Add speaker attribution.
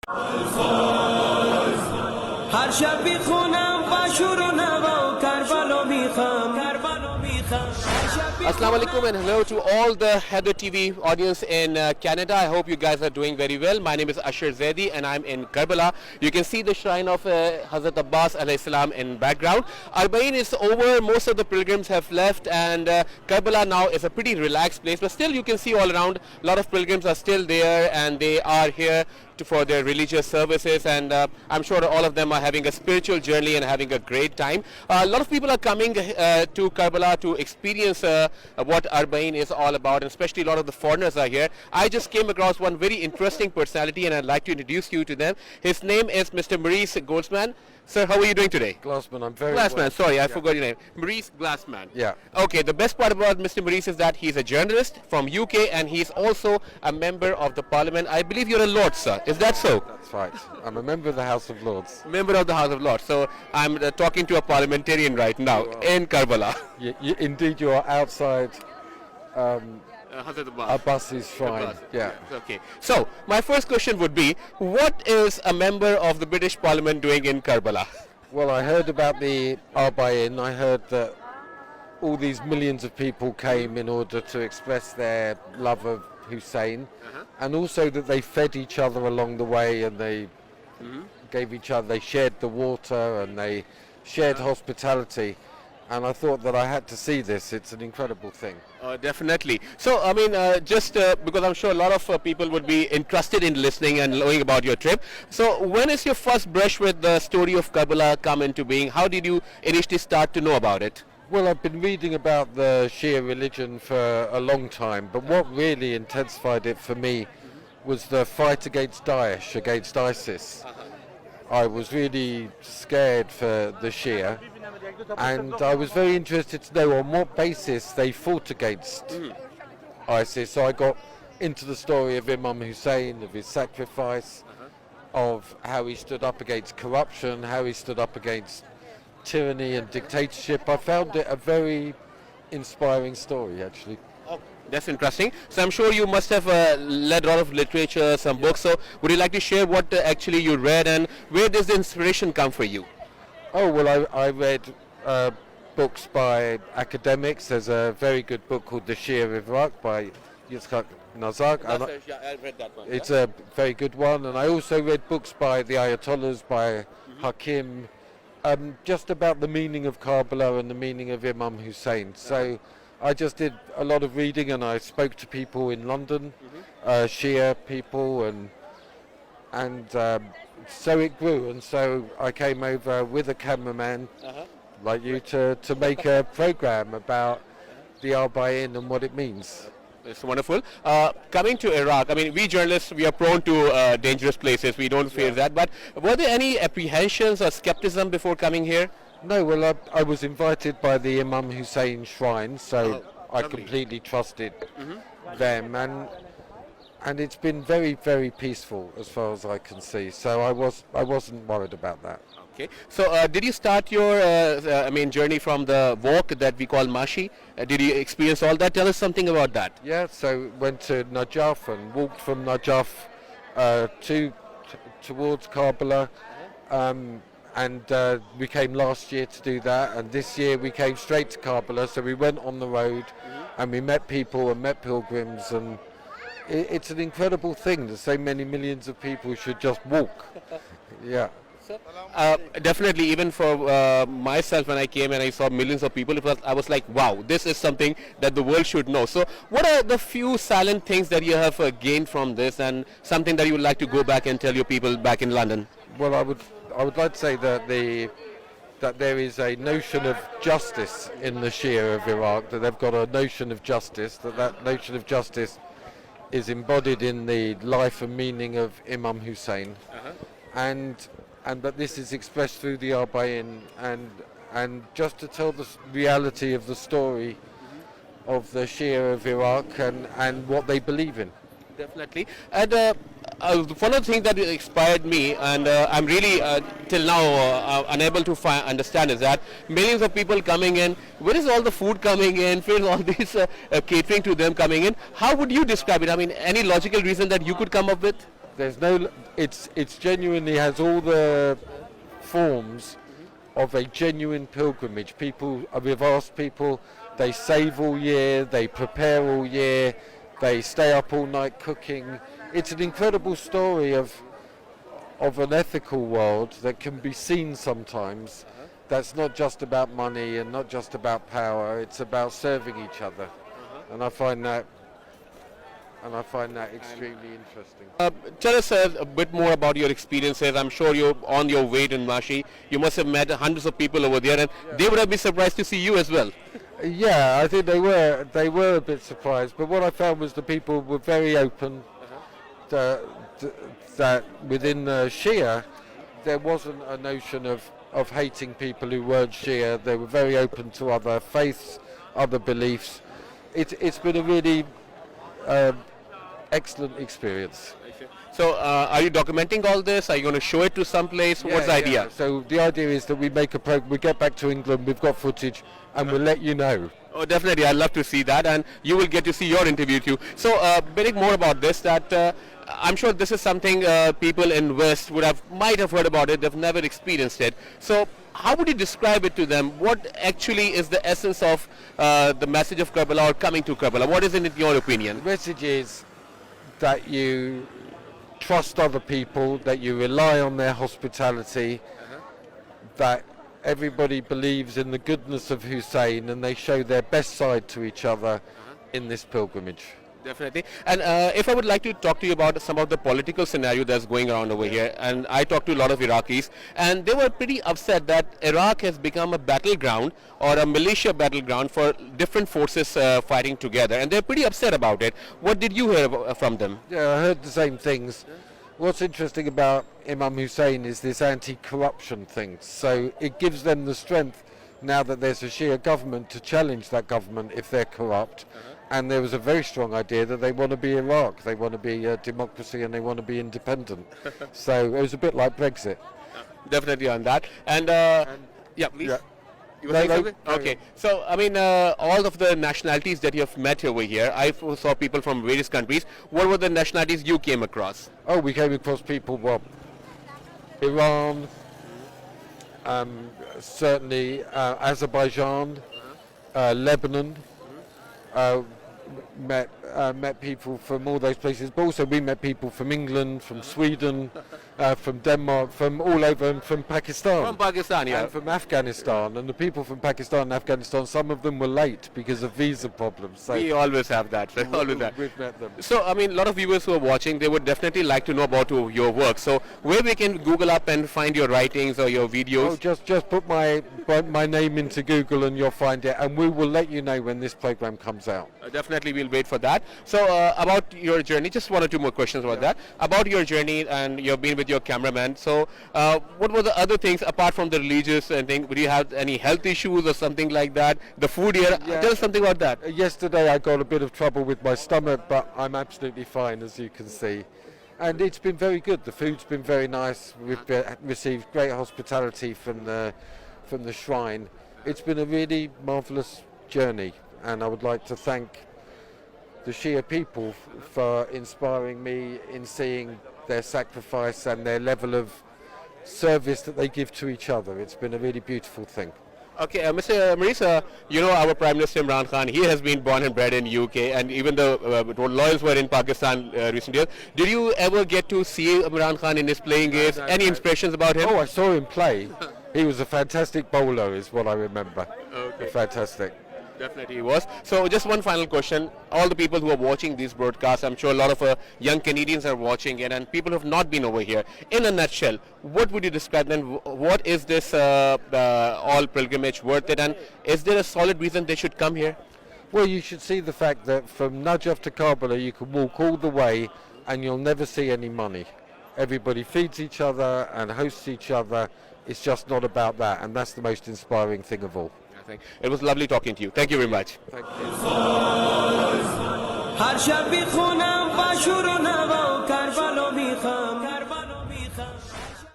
Speaker 1: هر شب بخونم با شروع نوا و کربلا میخوام کربلا میخوام
Speaker 2: Assalamu alaikum and hello to all the HyderTV audience in Canada. I hope you guys are doing very well. My name is Ashar Zaidi and I'm in Karbala. You can see the shrine of Hazrat Abbas alayhi salam in background. Arbaeen is over, most of the pilgrims have left, and Karbala now is a pretty relaxed place, but still you can see all around a lot of pilgrims are still there and they are here for their religious services, and I'm sure all of them are having a spiritual journey and having a great time. A lot of people are coming to Karbala to experience what Arbaeen is all about, and especially a lot of the foreigners are here. I just came across one very interesting personality and I'd like to introduce you to them. His name is Mr. Maurice Glasman. Sir, how are you doing today?
Speaker 3: Glasman, I'm very
Speaker 2: Glasman,
Speaker 3: well.
Speaker 2: sorry, I forgot your name. Maurice Glasman.
Speaker 3: Yeah.
Speaker 2: Okay, the best part about Mr. Maurice is that he's a journalist from UK and he's also a member of the Parliament. I believe you're a Lord, sir. Is that so?
Speaker 3: That's right. I'm a member of the House of Lords.
Speaker 2: Member of the House of Lords. So I'm talking to a parliamentarian right now in Karbala.
Speaker 3: Indeed, you are outside
Speaker 2: Hazrat Abbas.
Speaker 3: Abbas's shrine. Yeah.
Speaker 2: Okay. So my first question would be, what is a member of the British Parliament doing in Karbala?
Speaker 3: Well, I heard about the Arbaeen. I heard that all these millions of people came in order to express their love of Hussein, and also that they fed each other along the way, and they gave each other, they shared the water, and they shared hospitality. And I thought that I had to see this. It's an incredible thing.
Speaker 2: Definitely. So, I mean, just because I'm sure a lot of people would be interested in listening and knowing about your trip. So, when is your first brush with the story of Karbala come into being? How did you initially start to know about it?
Speaker 3: Well, I've been reading about the Shia religion for a long time, but what really intensified it for me was the fight against Daesh, against ISIS. I was really scared for the Shia, and I was very interested to know on what basis they fought against ISIS. So I got into the story of Imam Hussein, of his sacrifice, of how he stood up against corruption, how he stood up against tyranny and dictatorship. I found it a very inspiring story, actually.
Speaker 2: That's interesting. So I'm sure you must have read a lot of literature, some books. So would you like to share what actually you read and where does the inspiration come for you?
Speaker 3: Oh, well, I read books by academics. There's a very good book called The Shia of Iraq by Yitzhak Nazak.
Speaker 2: I read that one.
Speaker 3: It's a very good one. And I also read books by the Ayatollahs, by Hakim, just about the meaning of Karbala and the meaning of Imam Hussein. So I just did a lot of reading, and I spoke to people in London, Shia people, and so it grew. And so I came over with a cameraman like you to make a program about the Arbaeen and what it means.
Speaker 2: It's wonderful. Coming to Iraq, I mean, we journalists, we are prone to dangerous places. We don't fear that. But were there any apprehensions or skepticism before coming here?
Speaker 3: No, well, I was invited by the Imam Hussein shrine, so I
Speaker 2: lovely.
Speaker 3: completely trusted them, and it's been very, very peaceful as far as I can see. So I wasn't worried about that.
Speaker 2: Okay. So did you start your journey from the walk that we call Mashi? Did you experience all that? Tell us something about that.
Speaker 3: Yeah, so went to Najaf and walked from Najaf towards Karbala. And we came last year to do that, and this year we came straight to Karbala. So we went on the road and we met people and met pilgrims, and it's an incredible thing that so many millions of people should just walk. Yeah.
Speaker 2: Definitely, even for myself, when I came and I saw millions of people, I was like, wow, this is something that the world should know. So what are the few silent things that you have gained from this, and something that you would like to go back and tell your people back in London?
Speaker 3: Well, I would like to say that there is a notion of justice in the Shia of Iraq, that they've got a notion of justice, that notion of justice is embodied in the life and meaning of Imam Hussein, and that this is expressed through the Arbaeen, and just to tell the reality of the story of the Shia of Iraq and what they believe in.
Speaker 2: Definitely. And one of the things that inspired me, and I'm really till now unable to understand, is that millions of people coming in. Where is all the food coming in? Where is all this catering to them coming in? How would you describe it? I mean, any logical reason that you could come up with?
Speaker 3: There's no. It's genuinely has all the forms of a genuine pilgrimage. We've asked people. They save all year. They prepare all year. They stay up all night cooking. It's an incredible story of an ethical world that can be seen sometimes. That's not just about money and not just about power. It's about serving each other, and I find that extremely interesting.
Speaker 2: Tell us a bit more about your experiences. I'm sure you're on your way to Mashi. You must have met hundreds of people over there, and they would have been surprised to see you as well.
Speaker 3: Yeah, I think they were a bit surprised, but what I found was the people were very open. That within Shia, there wasn't a notion of hating people who weren't Shia. They were very open to other faiths, other beliefs. It's been a really excellent experience.
Speaker 2: So are you documenting all this? Are you going to show it to some place? What's the idea?
Speaker 3: So the idea is that we make we get back to England, we've got footage, and we'll let you know.
Speaker 2: Oh, definitely. I'd love to see that, and you will get to see your interview too. So, bit more about this. That I'm sure this is something people in West might have heard about it. They've never experienced it. So, how would you describe it to them? What actually is the essence of the message of Karbala or coming to Karbala? What is it in your opinion?
Speaker 3: The message is that you trust other people, that you rely on their hospitality, that everybody believes in the goodness of Hussein, and they show their best side to each other in this pilgrimage.
Speaker 2: Definitely. And if I would like to talk to you about some of the political scenario that's going around over here, and I talked to a lot of Iraqis, and they were pretty upset that Iraq has become a battleground or a militia battleground for different forces fighting together, and they're pretty upset about it. What did you hear from them?
Speaker 3: Yeah, I heard the same things. What's interesting about Imam Hussein is this anti-corruption thing. So it gives them the strength now that there's a Shia government to challenge that government if they're corrupt. And there was a very strong idea that they want to be Iraq, they want to be a democracy, and they want to be independent. So it was a bit like Brexit.
Speaker 2: Definitely on that. And yeah, please. Yeah. You were saying something? Okay. So, I mean, all of the nationalities that you have met over here, I saw people from various countries. What were the nationalities you came across?
Speaker 3: Oh, we came across people, well, Iran, certainly Azerbaijan, Lebanon. Met people from all those places, but also we met people from England, from Sweden, from Denmark, from all over, and from Pakistan.
Speaker 2: From Pakistan, yeah.
Speaker 3: And from Afghanistan. And the people from Pakistan and Afghanistan, some of them were late because of visa problems. So
Speaker 2: we always have that. So
Speaker 3: we've met them.
Speaker 2: So, I mean, a lot of viewers who are watching, they would definitely like to know about your work. So, where we can Google up and find your writings or your videos?
Speaker 3: Oh, just put my name into Google and you'll find it, and we will let you know when this program comes out.
Speaker 2: Definitely, we'll wait for that. So, about your journey, just one or two more questions about that. About your journey, and you've been with your cameraman. So, what were the other things apart from the religious thing? Would you have any health issues or something like that? The food here, tell us something about that.
Speaker 3: Yesterday I got a bit of trouble with my stomach, but I'm absolutely fine, as you can see. And it's been very good. The food's been very nice. We've received great hospitality from the shrine. It's been a really marvellous journey, and I would like to thank the Shia people for inspiring me in seeing their sacrifice and their level of service that they give to each other. It's been a really beautiful thing.
Speaker 2: Okay, Mr. Maurice, you know our Prime Minister Imran Khan, he has been born and bred in UK, and even the lawyers were in Pakistan recent years. Did you ever get to see Imran Khan in his playing games? Any impressions about him?
Speaker 3: Oh, I saw him play. He was a fantastic bowler, is what I remember. Okay. Fantastic.
Speaker 2: Definitely he was. So just one final question. All the people who are watching these broadcasts, I'm sure a lot of young Canadians are watching it, and people who have not been over here. In a nutshell, what would you describe then? What is this all pilgrimage worth it, and is there a solid reason they should come here?
Speaker 3: Well, you should see the fact that from Najaf to Karbala you can walk all the way and you'll never see any money. Everybody feeds each other and hosts each other. It's just not about that, and that's the most inspiring thing of all.
Speaker 2: It was lovely talking to you. Thank you very much.
Speaker 3: Thank you.